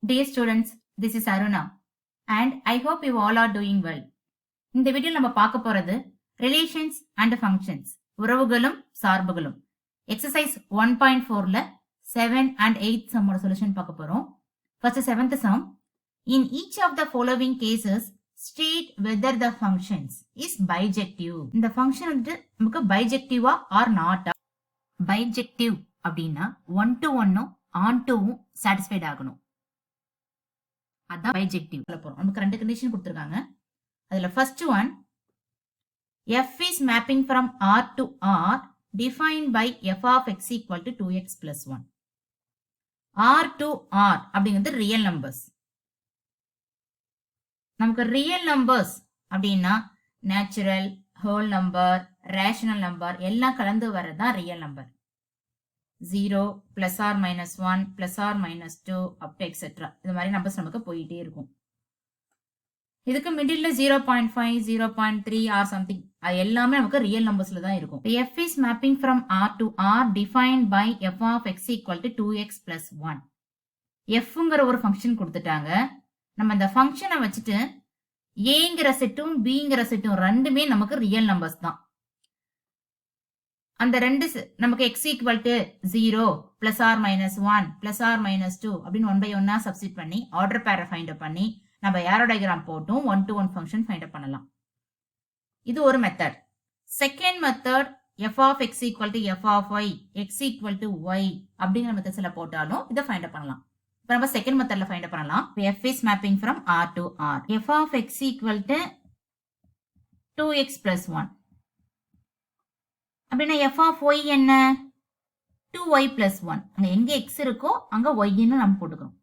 Dear students, this is Aruna and I hope you all are doing well. இந்த வீடியோல நம்ம பார்க்க போறது ரிலேஷன்ஸ் அண்ட் ஃபங்க்ஷன்ஸ், உறவுகளும் சார்புகளும். எக்ஸசைஸ் 1.4ல 7 and 8 சம்மோட சொல்யூஷன் பார்க்க போறோம். First 7th sum. In each of the following cases, state whether the functions is bijective. இந்த ஃபங்க்ஷன் வந்து நமக்கு பைஜெக்டிவா ஆர் நாட்டா? பைஜெக்டிவ் அப்படின்னா 1 to 1ம் on 2ம் சாட்டிஸ்ஃபைட் ஆகணும். அதான் பைஜெக்டிவ் சொல்ல போறோம். நமக்கு ரெண்டு கண்டிஷன் கொடுத்திருக்காங்க. அதுல first one, f is mapping from R to R defined by f of x equal to 2x plus 1. R to R அப்படிங்கிறது ரியல் நம்பர்ஸ். நமக்கு ரியல் நம்பர்ஸ் அப்படின்னா natural, whole number, rational number எல்லாம் கலந்து வரதான் real number. 0 plus or minus 1 plus or minus 2 up to etc. இது மாதிரி numbers நமக்கு போயிட்டே இருக்கும். இதுக்கு மிடில் 0.5, 0.3 ஆர் சம்திங் அது எல்லாமே நமக்கு ரியல் நம்பர்ஸ்ல தான் இருக்கும். f is mapping from R to R defined by f of x equal to 2x plus 1. fங்கிற ஒரு ஃபங்க்ஷன் கொடுத்துட்டாங்க. நம்ம இந்த ஃபங்க்ஷனை வச்சுட்டு ஏங்கிற செட்டும் பிங்கிற செட்டும் ரெண்டுமே நமக்கு ரியல் நம்பர்ஸ் தான். அந்த ரெண்டு நமக்கு x equal to 0 plus or minus 1 plus or minus 2 அப்படின்னு 1 by 1 சப்ஸ்டிட் பண்ணி ஆர்டர் பேரை ஃபைண்ட் அப் பண்ணி நம்ம ஏரோ டயக்ராம் போட்டும் 1 to 1 ஃபங்க்ஷன் ஃபைண்ட் அப் பண்ணலாம். இது ஒரு method. Second method, f of x equal to f of y, x equal to y அப்படிங்கிற மெத்தட்ஸ்ல போட்டாலும் இதை ஃபைண்ட் அப் பண்ணலாம். இப்போ நம்ம செகண்ட் மெத்தட்ல ஃபைண்ட் அப் பண்ணலாம். f is mapping from R to R. f of x equal to 2x plus 1. அப்படின்னா f of y என்ன? 2y plus 1. அங்க எங்க x இருக்கோ அங்க y ன்னு நம்ம போட்டுக்கிறோம்.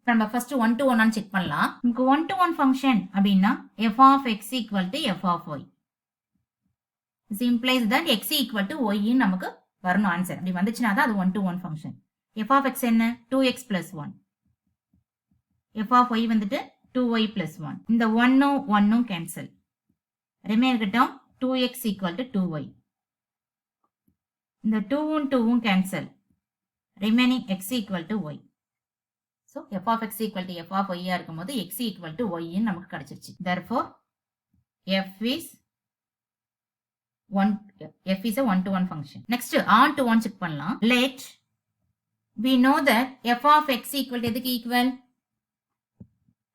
நம்ம ஃபர்ஸ்ட் 1 to 1 செக் பண்ணலாம். நமக்கு 1 to 1 ஃபங்க்ஷன் அப்படின்னா f of x equal to f of y. This implies that x equal to y ன்னு நமக்கு வரணும் ஆன்சர். அப்படி வந்துச்சுன்னா தான் அது 1 to 1 function. f of x என்ன? 2x plus 1. f of y வந்துட்டு 2y plus 1. இந்த 1ம் 1ம் கேன்சல். ரிமைன் இருக்கட்டும் 2x equal to 2y. இந்த 2ம் 2ம் cancel. Remaining x equal to y. So f of x equal to f of y இருக்கும்போது x equal to y ன்னு நமக்கு கிடைச்சிருச்சு. Therefore f is a 1 to 1 function. Next on to 1 check பண்ணலாம். Let we know that f of x equal to எதுக்கு equal?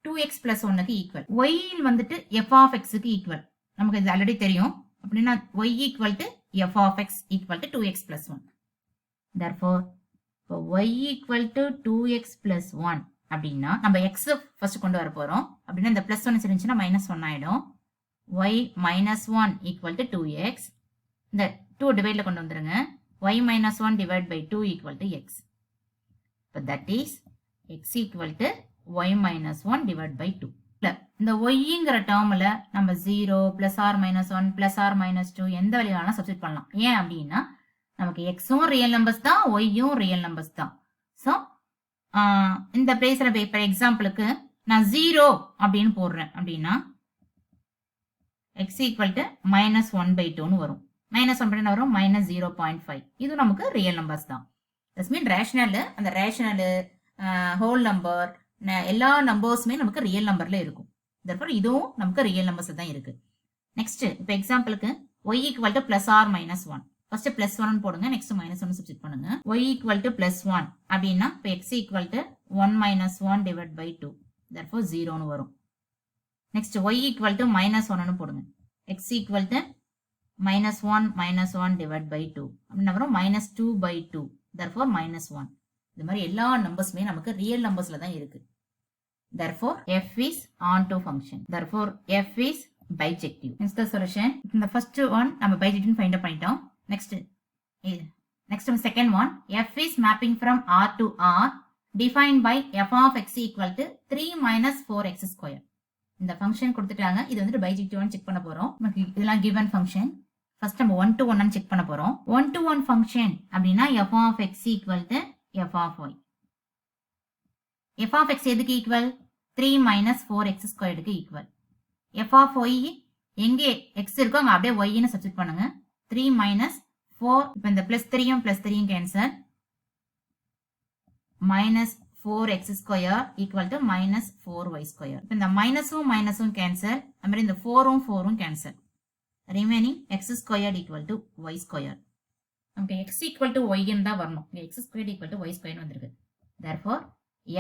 2x plus 1க்கு equal. y வந்துட்டு f of x க்கு equal. நமக்கு இது ஆல்ரெடி தெரியும். அப்படின்னா y equal to f of x equal to 2x plus 1. Therefore y equal to 2x plus 1 அப்படின்னா நம்ம x ஃபர்ஸ்ட் கொண்டு வர போறோம். அப்படின்னா இந்த பிளஸ் 1 இருந்துச்சுன்னா மைனஸ் 1 ஆயிடும். y minus 1 equal to 2x. இந்த 2 டிவைட்ல கொண்டு வந்துருங்க. y minus 1 divided by 2 equal to x. So that is x equal to y minus 1 divided by 2. இந்த ஒய்ங்கிற டேர்ம்ல நம்ம 0 plus or minus 1 plus or minus 2 எந்த வழியாலும் சப்ஸ்டிட் பண்ணலாம். ஏன் அப்படின்னா நமக்கு எக்ஸும் ரியல் நம்பர்ஸ் தான், ஒய்யும் ரியல் நம்பர்ஸ் தான். ஸோ இந்த பிளேஸ்ல இப்போ எக்ஸாம்பிளுக்கு நான் 0 அப்படின்னு போடுறேன் அப்படின்னா எக்ஸ் ஈக்குவல் டு மைனஸ் 1/2ன்னு வரும். மைனஸ் 1 வரும் மைனஸ் 0.5. இது நமக்கு ரியல் நம்பர்ஸ் தான். தட்ஸ் மீன் ரேஷனல், அந்த ரேஷனல் ஹோல் நம்பர் எல்லா நம்பர்ஸுமே நமக்கு ரியல் நம்பர்ல இருக்கும். therefore இதுவும் நமக்கு ரியல் நம்பர்ஸ் தான் இருக்கு. நெக்ஸ்ட் இப்போ எக்ஸாம்பிளுக்கு y equal to plus or minus 1. First plus 1 போடுங்க, நெக்ஸ்ட் மைனஸ் 1 சப்ஸ்டிட் பண்ணுங்க. y equal to plus 1 அப்படின்னா இப்போ x equal to 1 minus 1 divided by 2. therefore 0ன்னு வரும். Next y equal to minus 1ன்னு போடுங்க. x equal to minus 1 minus 1 divided by 2 அப்படின்னா வரும் minus 2/2. therefore minus 1. இது மாதிரி எல்லா நம்பர்ஸுமே நமக்கு ரியல் நம்பர்ஸ்ல தான் இருக்கு. therefore f is onto function. therefore f is bijective. Next the solution. இந்த first one நம்ம bijective find out பண்ணிட்டோம். next one second one, f is mapping from R to R defined by f of x equal to 3 minus 4x square. இந்த function கொடுத்துட்டாங்க. இது வந்து bijective check பண்ண போறோம். இதெல்லாம் given function. ஃபர்ஸ்ட் நம்ம 1 to 1 செக் பண்ண போறோம். 1 to 1 function அப்படின்னா f of x equal to f of y. f of x எதுக்கு ஈக்குவல்? 3 minus 4x squared equal. f of y எங்கே x இருக்கோ அங்க அப்படியே y ன்னு சப்ஸ்டிட் பண்ணுங்க. 3 minus 4, இப்போ இந்த பிளஸ் 3யும் பிளஸ் 3யும் cancel. minus 4x square equal to minus 4y square. இப்போ இந்த மைனஸும் மைனஸும் கேன்சல், அது மாதிரி இந்த 4ம் 4ம் cancel. Remaining x squared equal to y squared. நமக்கு x equal to y ன்னு தான் வரணும். இங்க x squared equal to y squared வந்திருக்கு. Therefore,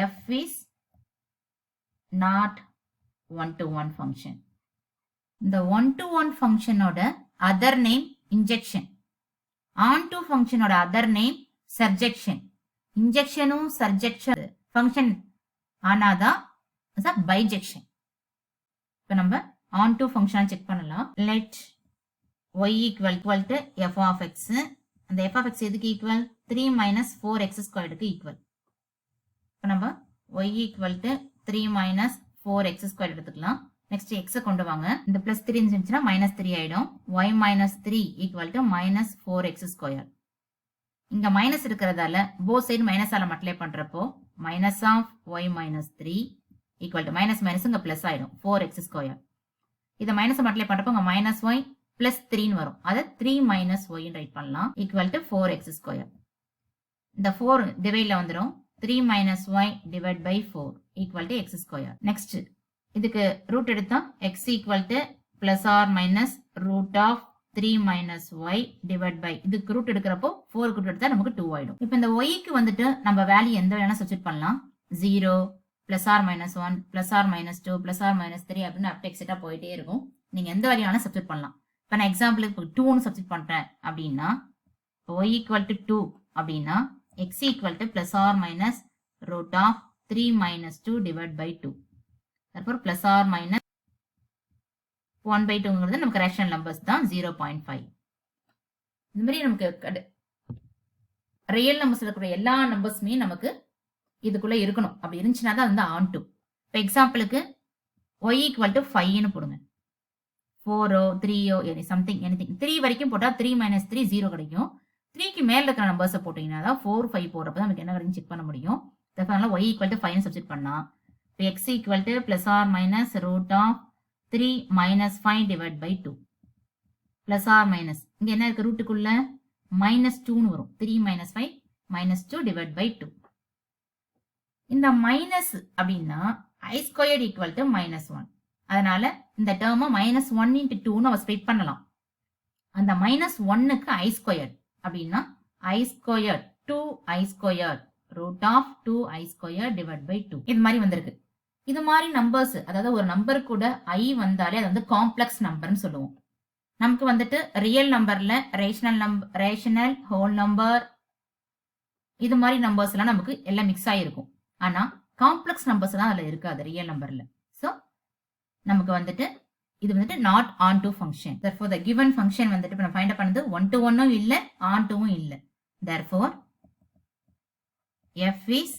f is not one-to-one function. இந்த one-to-one function ஓட other name injection. On-to function ஓட other name surjection. இன்ஜெக்ஷனும் சர்ஜெக்ஷன் ஃபங்க்ஷன் ஆனாதான் பைஜெக்ஷன். இப்போ நம்ம ஆன் டு ஃபங்க்ஷன் செக் பண்ணலாம். Let y equal to f of x. அந்த f of x எதுக்கு ஈக்குவல்? 3 minus 4x ஸ்கொயர்டுக்கு ஈக்குவல். இப்போ நம்ம y equal to 3 minus 4x square எடுத்துக்கலாம். நெக்ஸ்ட் x கொண்டு வாங்க. இந்த பிளஸ் 3 இருந்துச்சுன்னா மைனஸ் 3 ஆயிடும். y minus 3 equal to minus 4x square. இங்க மைனஸ் இருக்கிறதால போத் சைடு மைனஸால மல்டிப்ளை பண்றப்போ minus of y minus 3 equal to minus minus இங்க பிளஸ் ஆயிடும் 4x ஸ்கொயர். இதை மைனஸ் மல்டிப்ளை பண்றப்போ இங்க மைனஸ் ஒய் பிளஸ் 3 வரும். அதை 3 மைனஸ் ஒய் ரைட் பண்ணலாம் ஈக்குவல் டு 4x ஸ்கொயர். இந்த 4 டிவைட்ல வந்துடும். 3 minus y divide by 4 equal to x square. Next இதுக்கு ரூட் எடுத்தா x equal to plus or minus root of 3 minus y divided by இதுக்கு root எடுக்கிறப்போ 4 ரூட் எடுத்தா நமக்கு 2 ஆயிடும். இப்போ இந்த y க்கு வந்துட்டு நம்ம வேல்யூ எந்த வேணா சப்ஸ்டிட் பண்ணலாம். 0 plus or minus 1 plus or minus 2 plus or minus 3 அப்படின்னு அப் எக்ஸெட்டா போயிட்டே இருக்கும். நீங்க எந்த வேல்யூ வேணா சப்ஸ்டிட் பண்ணலாம். இப்போ நான் எக்ஸாம்பிளுக்கு 2ன்னு சப்ஸ்டிட் பண்றேன் அப்படின்னா y ஈக்குவல் டு 2 அப்படின்னா x equal to plus or minus root of 3 minus 2 divide by 2. தற்போது பிளஸ் ஆர் மைனஸ் 1 by 2 நமக்கு ரேஷனல் நம்பர்ஸ் தான் 0.5. இந்த மாதிரி நமக்கு ரியல் நம்பர்ஸ் இருக்கக்கூடிய எல்லா நம்பர்ஸுமே நமக்கு இதுக்குள்ள இருக்கணும். அப்படி இருந்துச்சுன்னா தான் வந்து ஆன் டு. இப்போ எக்ஸாம்பிளுக்கு y ஈக்குவல் டு 5ன்னு போடுங்க. 4ஓ 3ஓ சம்திங் எனிதிங் 3 வரைக்கும் போட்டா 3 மைனஸ் 3 0 கிடைக்கும். 3க்கு மேல இருக்கிற நம்பர்ஸை போட்டீங்கன்னா தான் 4 5 போடுறப்ப தான் நமக்கு என்ன கிடைக்கும் செக் பண்ண முடியும். அதனால y ஈக்குவல் டு 5 சப்ஸ்டிட் பண்ணா இப்போ x equal to plus or minus root of 3 minus 5 divided by 2 plus or minus இங்க என்ன இருக்கு ரூட்டுக்குள்ள minus 2 வரும். 3 minus 5 minus 2 divided by 2. இந்த minus அப்படின்னா I squared equal to minus 1. அதனால இந்த டேர்மை minus 1 into 2 நம்ம ஸ்ப்ளிட் பண்ணலாம். அந்த minus 1க்கு I squared அப்படின்னா I squared 2I squared root of 2I squared divided by 2. இது மாதிரி வந்திருக்கு. இது மாதிரி நம்பர்ஸ், அதாவது ஒரு நம்பர் கூட ஐ வந்தாலே அது வந்து காம்ப்ளெக்ஸ் நம்பர்னு சொல்லுவோம். நமக்கு வந்துட்டு ரியல் நம்பர்ல ரேஷனல் ஹோல் நம்பர் இது மாதிரி நம்பர்ஸ் எல்லாம் நமக்கு எல்லாம் மிக்ஸ் ஆகிருக்கும். ஆனா காம்ப்ளெக்ஸ் நம்பர்ஸ் எல்லாம் அதுல இருக்காது ரியல் நம்பர்ல. ஸோ நமக்கு வந்துட்டு இது வந்துட்டு not on to function. therefore the given function வந்துட்டு இப்போ நம்ம ஃபைண்ட் பண்ணது 1-to-1 இல்ல ஆன் டுவும் இல்ல. therefore f is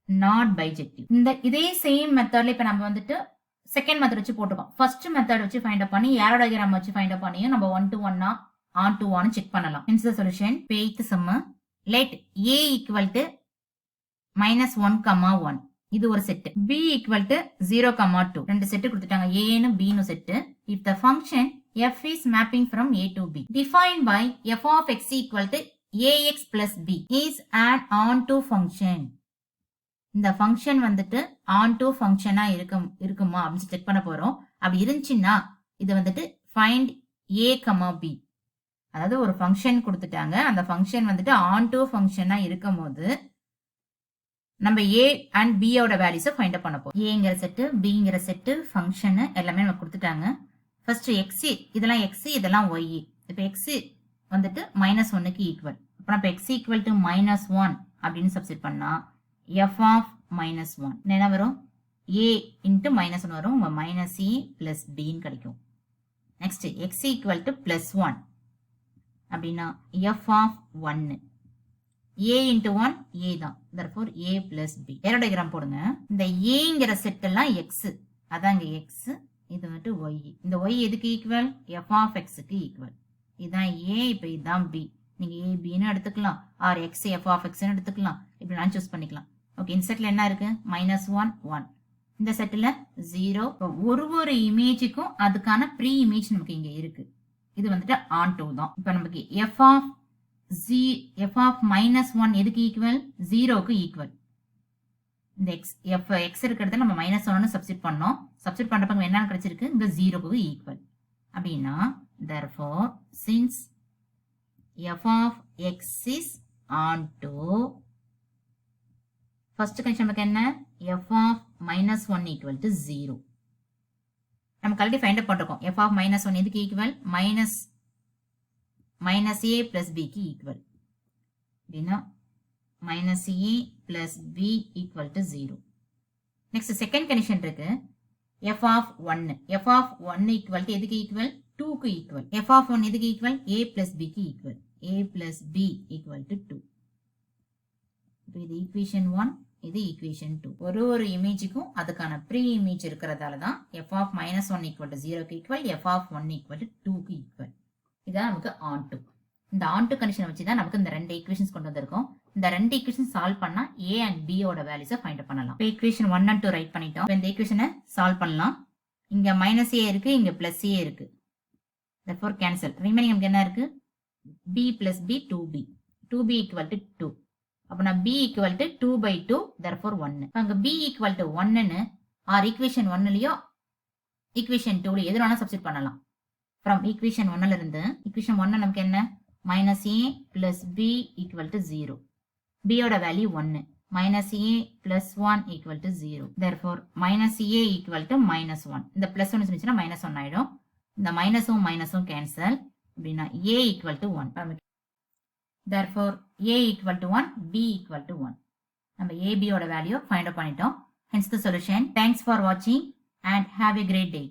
not bijective. இந்த இதே சேம் மெத்தட்ல இப்ப நம்ம வந்துட்டு செகண்ட் மெத்தட் வச்சு போட்டுக்கோம். ஃபர்ஸ்ட் மெத்தட் வச்சு ஃபைண்ட் அப் பண்ணி ஏரோ டயகிராம் வச்சு ஃபைண்ட் அப் பண்ணியும் நம்ம 1-to-1 ஆன் டு 1 செக் பண்ணலாம். Hence the solution. Eighth sum let a equal to -1, இது ஒரு செட். b ஈக்குவல் டு 0, 2 ரெண்டு செட் கொடுத்துட்டாங்க. a னு b னு set. if the function f is mapping from a to b defined by f of x equal to ax plus b is an onto function. இந்த function வந்துட்டு on to ஃபங்க்ஷனா இருக்குமா அப்படின்னு check பண்ண போறோம். அப்படி இருந்துச்சுன்னா இது வந்துட்டு ஃபைண்ட் a, b. அதாவது ஒரு ஃபங்க்ஷன் கொடுத்துட்டாங்க. அந்த ஃபங்க்ஷன் வந்துட்டு ஆன் டு ஃபங்க்ஷனா இருக்கும் போது நம்ம a அண்ட் b ஓட வேல்யூஸை ஃபைண்ட் அப் பண்ண போறோம். ஏங்கிற செட்டு பிங்கிற செட்டு ஃபங்க்ஷன் எல்லாமே நம்ம கொடுத்துட்டாங்க. ஃபர்ஸ்ட் x இதெல்லாம் x இதெல்லாம் y. இப்போ x வந்துட்டு -1க்கு ஈக்குவல். அப்புறம் இப்போ x ஈக்குவல் டு -1 அப்படின்னு சப்ஸ்டிட் பண்ணா f of -1 என்ன வரும்? a into -1 வரும். minus e plus b கிடைக்கும். நெக்ஸ்ட் x equal to +1 அப்படின்னா f of 1 a into 1 a தான். therefore a plus b. Arrow diagram போடுங்க. இந்த aங்கிற செட் எல்லாம் x, அதாங்க x, இது வந்துட்டு y. இந்த y எதுக்கு ஈக்குவல்? f of x க்கு ஈக்குவல். இதுதான் a, இப்போ இதுதான் b. நீங்க a b ன்னு எடுத்துக்கலாம், R x f of x ன்னு எடுத்துக்கலாம். இப்படி நான் சூஸ் பண்ணிக்கலாம். ஓகே, இந்த செட்ல என்ன இருக்கு? -1 1. இந்த செட்ல 0. ஒரு இமேஜுக்கும் அதுக்கான ப்ரீ இமேஜ் நமக்கு இங்க இருக்கு. இது வந்துட்டு ஆன் டு தான். இப்போ நமக்கு f of -1 எதுக்கு ஈக்குவல்? 0க்கு ஈக்குவல். இந்த எக்ஸ் இருக்கிறத நம்ம -1 சப்ஸ்டிட் பண்ணோம். சப்ஸ்டிட் பண்றப்ப என்ன கிடைச்சிருக்கு? இங்க 0க்கு ஈக்குவல். அப்படின்னா therefore since f of x is onto first condition நமக்கு என்ன? f of -1 equal to 0. நமக்கு ஆல்ரெடி ஃபைண்ட் அவுட் பண்ணிருக்கோம். f of -1 எதுக்கு ஈக்குவல்? -a plus b க்கு ஈக்குவல். அப்படின்னா -a plus b equal to 0. Next second condition இருக்கு. f of 1. f of 1 equal to எதுக்கு equal? 2 க்கு ஈக்குவல். f of 1 எதுக்கு equal? a plus b க்கு equal. a plus b equal to 2. இது equation 1, இது equation 2. ஒரு இமேஜுக்கும் அதுக்கான ப்ரீ இமேஜ் இருக்கிறதால தான் f of -1 equal to 0 க்கு equal, f of 1 equal to 2 க்கு ஈக்குவல். இதான் நமக்கு onto. இந்த onto கண்டிஷன் வச்சு தான் நமக்கு இந்த ரெண்டு ஈக்குவேஷன்ஸ் கொண்டு வந்திருக்கோம். இந்த ரெண்டு ஈக்குவேஷன் சால்வ் பண்ணா a and b ஓட வேல்யூஸை ஃபைண்ட் பண்ணலாம். இப்போ ஈக்குவேஷன் 1 and 2 ரைட் பண்ணிட்டோம். இப்போ இந்த ஈக்குவேஷனை சால்வ் பண்ணலாம். இங்க -a இருக்கு, இங்க +a இருக்கு. therefore cancel. ரிமைனிங் நமக்கு என்ன இருக்கு? b plus b 2b. 2b equal to 2. அப்பனா b equal to 2/2 therefore 1. அங்க b equal to 1ன்னு ஆர் ஈக்குவேஷன் 1லயோ ஈக்குவேஷன் 2ல எது வேணா சப்ஸ்டிட் பண்ணலாம். from ஈக்குவேஷன் 1ல இருந்து ஈக்குவேஷன் 1 நமக்கு என்ன? -a plus b equal to 0. b ஓட value 1. -a plus 1 equal to 0. therefore -a equal to -1. இந்த +1 இருந்துச்சுன்னா -1 ஆயிடும். இந்த மைனஸும் மைனஸும் கேன்சல். அப்படின்னா a equal to 1. therefore a equal to 1, b equal to 1. நம்ம ab ஓட வேல்யூ ஃபைண்ட் அவுட் பண்ணிட்டோம். hence the solution. Thanks for watching and have a great day.